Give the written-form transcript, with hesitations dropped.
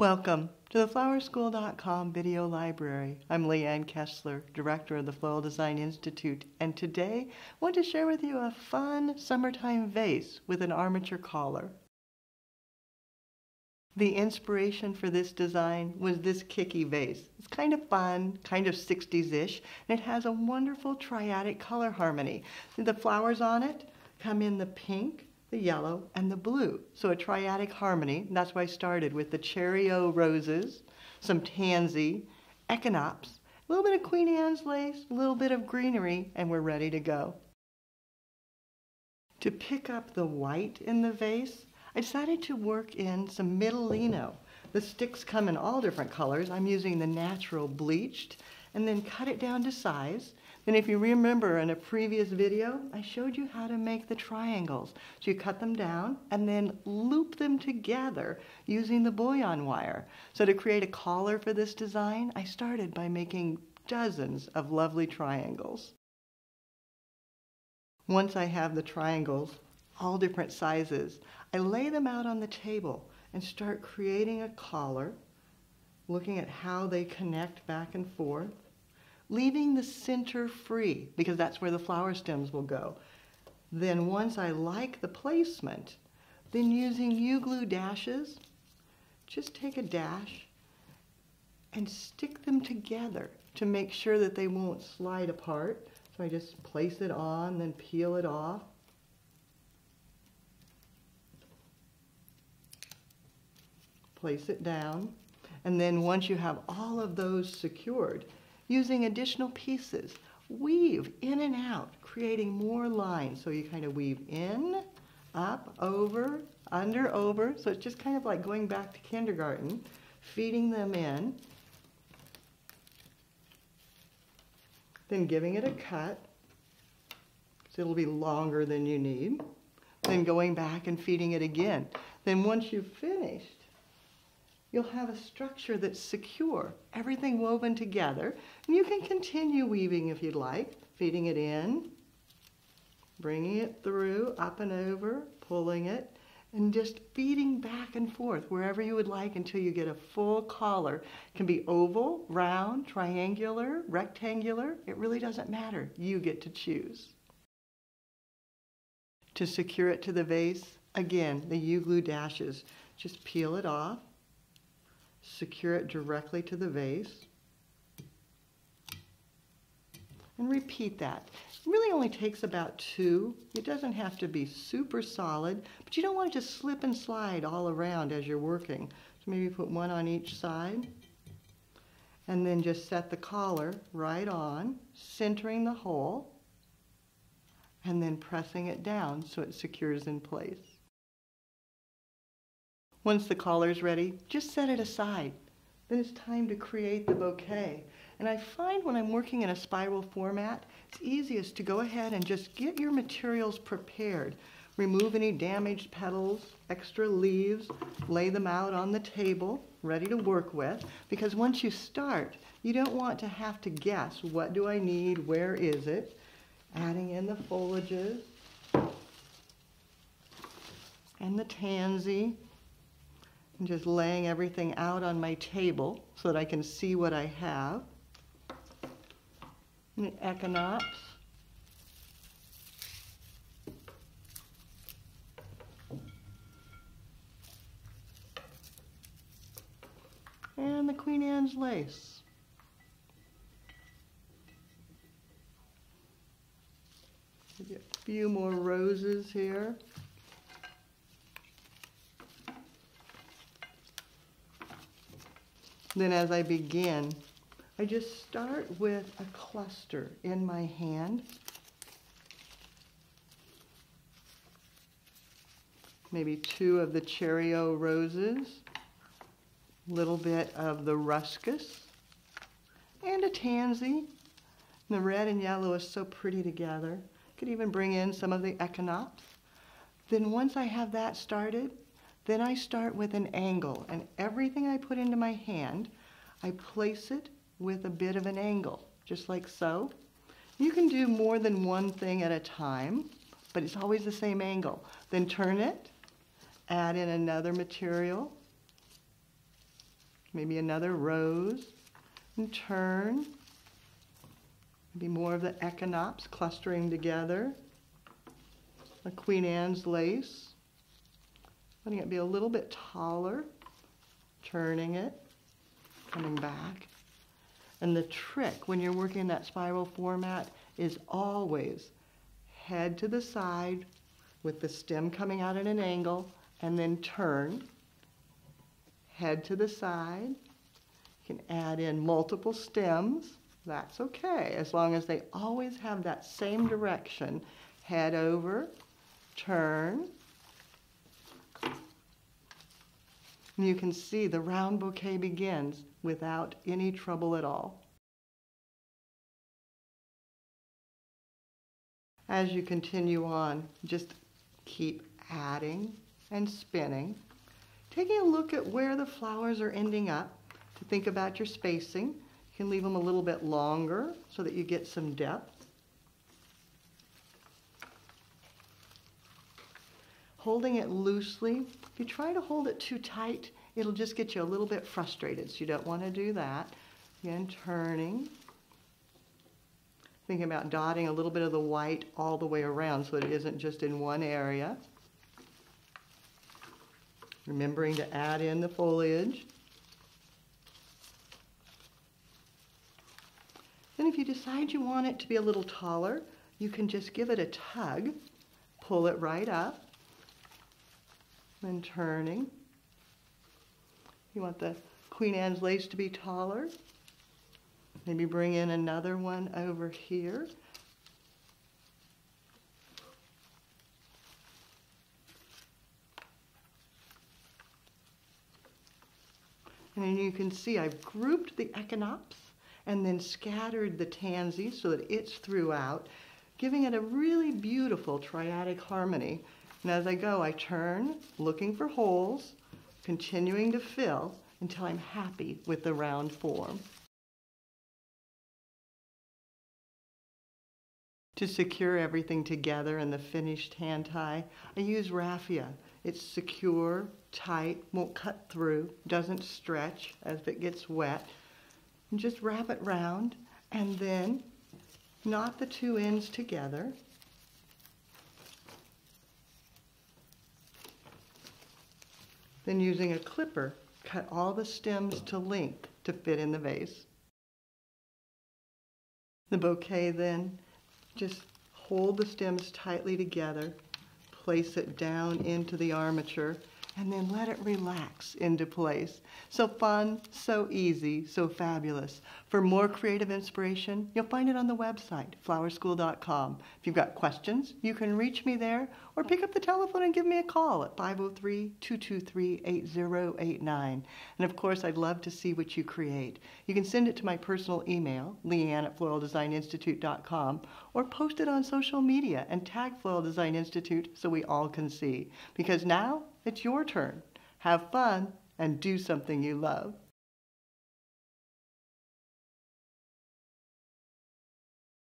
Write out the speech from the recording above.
Welcome to the flowerschool.com video library. I'm Leanne Kessler, Director of the Floral Design Institute, and today I want to share with you a fun summertime vase with an armature collar. The inspiration for this design was this kicky vase. It's kind of fun, kind of 60s-ish, and it has a wonderful triadic color harmony. The flowers on it come in the pink, the yellow, and the blue. So a triadic harmony. That's why I started with the cherry-o roses, some tansy, echinops, a little bit of Queen Anne's lace, a little bit of greenery, and we're ready to go. To pick up the white in the vase, I decided to work in some middle lino. The sticks come in all different colors. I'm using the natural bleached, and then cut it down to size. Then if you remember in a previous video, I showed you how to make the triangles. So you cut them down and then loop them together using the bouillon wire. So to create a collar for this design, I started by making dozens of lovely triangles. Once I have the triangles, all different sizes, I lay them out on the table and start creating a collar, looking at how they connect back and forth, leaving the center free because that's where the flower stems will go. Then once I like the placement, then using U-glue dashes, just take a dash and stick them together to make sure that they won't slide apart. So I just place it on, then peel it off. Place it down, and then once you have all of those secured, using additional pieces, weave in and out, creating more lines. So you kind of weave in, up, over, under, over. So it's just kind of like going back to kindergarten, feeding them in, then giving it a cut, so it'll be longer than you need, then going back and feeding it again. Then once you've finished, you'll have a structure that's secure, everything woven together. And you can continue weaving if you'd like, feeding it in, bringing it through, up and over, pulling it, and just feeding back and forth wherever you would like until you get a full collar. It can be oval, round, triangular, rectangular. It really doesn't matter. You get to choose. To secure it to the vase, again, the U-glue dashes. Just peel it off. Secure it directly to the vase, and repeat that. It really only takes about 2. It doesn't have to be super solid, but you don't want to just slip and slide all around as you're working. So maybe put one on each side, and then just set the collar right on, centering the hole, and then pressing it down so it secures in place. Once the collar's ready, just set it aside. Then it's time to create the bouquet. And I find when I'm working in a spiral format, it's easiest to go ahead and just get your materials prepared. Remove any damaged petals, extra leaves, lay them out on the table, ready to work with. Because once you start, you don't want to have to guess, what do I need, where is it? Adding in the foliages and the tansy. And just laying everything out on my table so that I can see what I have. And the echinops. And the Queen Anne's lace. Maybe a few more roses here. Then as I begin, I just start with a cluster in my hand. Maybe 2 of the cherry-o roses, a little bit of the ruscus, and a tansy. And the red and yellow is so pretty together. Could even bring in some of the echinops. Then once I have that started, then I start with an angle, and everything I put into my hand, I place it with a bit of an angle, just like so. You can do more than one thing at a time, but it's always the same angle. Then turn it, add in another material, maybe another rose, and turn. Maybe more of the echinops clustering together. A Queen Anne's lace. Letting it be a little bit taller. Turning it, coming back. And the trick when you're working in that spiral format is always head to the side with the stem coming out at an angle, and then turn. Head to the side. You can add in multiple stems. That's okay, as long as they always have that same direction. Head over, turn. And you can see the round bouquet begins without any trouble at all. As you continue on, just keep adding and spinning, taking a look at where the flowers are ending up to think about your spacing. You can leave them a little bit longer so that you get some depth. Holding it loosely. If you try to hold it too tight, it'll just get you a little bit frustrated, so you don't want to do that. Again, turning. Thinking about dotting a little bit of the white all the way around so that it isn't just in one area. Remembering to add in the foliage. Then if you decide you want it to be a little taller, you can just give it a tug, pull it right up, and turning. You want the Queen Anne's lace to be taller. Maybe bring in another one over here. And then you can see I've grouped the echinops and then scattered the tansies so that it's throughout, giving it a really beautiful triadic harmony. And as I go, I turn, looking for holes, continuing to fill until I'm happy with the round form. To secure everything together in the finished hand tie, I use raffia. It's secure, tight, won't cut through, doesn't stretch as it gets wet. And just wrap it round and then knot the two ends together. Then using a clipper, cut all the stems to length to fit in the vase. The bouquet then, just hold the stems tightly together, place it down into the armature, and then let it relax into place. So fun, so easy, so fabulous. For more creative inspiration, you'll find it on the website, flowerschool.com. If you've got questions, you can reach me there or pick up the telephone and give me a call at 503-223-8089. And of course, I'd love to see what you create. You can send it to my personal email, leanne@floraldesigninstitute.com, or post it on social media and tag Floral Design Institute so we all can see. Because now, it's your turn. Have fun and do something you love.